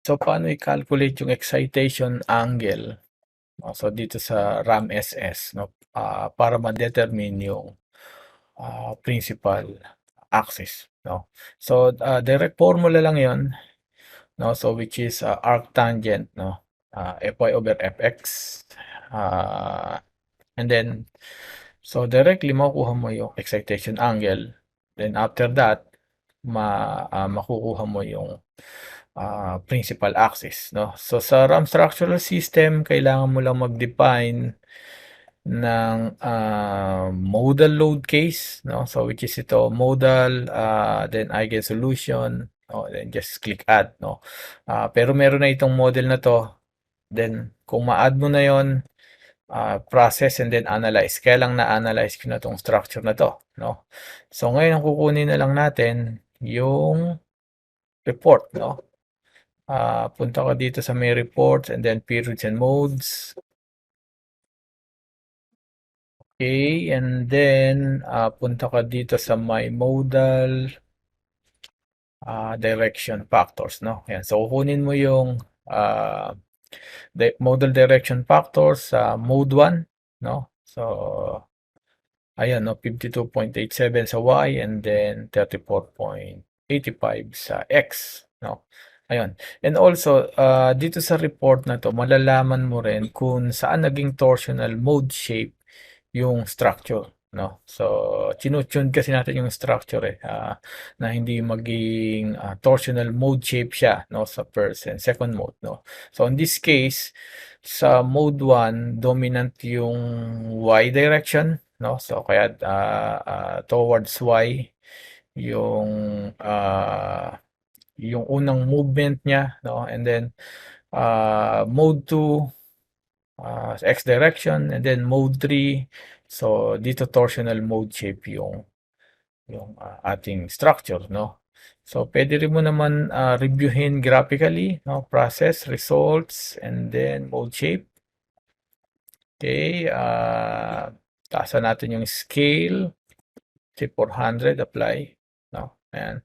So, paano i-calculate yung excitation angle? So, dito sa RAM SS, no? Para ma-determine yung principal axis, no? So, direct formula lang yon, no? So, which is arctangent, no? Fy over fx. Uh, and then, so directly makukuha mo yung excitation angle. Then after that, makukuha mo yung principal axis, no? So sa RAM structural system, kailangan mo lang mag-define ng modal load case, no? So which is ito, modal, then eigensolution, no? Then just click add, no? Pero meron na itong model na to. Then kung ma-add mo na yon, process and then analyze. Kaya lang na-analyze ko na tong structure na to, no? So ngayon ang kukunin na lang natin yung report, no? Punta ka dito sa may reports and then periods and modes. Okay, and then punta ka dito sa my modal direction factors, no? Yan. So kukunin mo yung modal direction factors sa mode 1, no? So ayan, no, 52.87 sa Y and then 34.85 sa X, no? Ayun. And also, dito sa report na to, malalaman mo rin kung saan naging torsional mode shape yung structure, no? So, tinutune kasi natin yung structure na hindi maging torsional mode shape siya, no, sa first and second mode, no? So, in this case, sa mode 1, dominant yung Y direction, no? So, kaya towards Y yung yung unang movement niya, no? And then mode 2 X direction and then mode 3. So dito torsional mode shape yung ating structure, no? So pwede rin mo naman reviewin graphically, no? Process, results, and then mode shape. Okay, taasan natin yung scale. Okay, 400, apply, no? Ayan.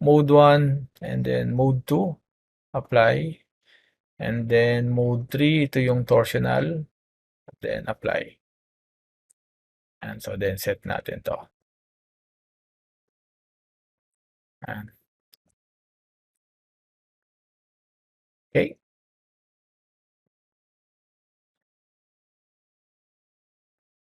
Mode 1 and then mode 2, apply. And then mode 3, ito yung torsional, then apply. And so then set natin to. Ayan. Okay.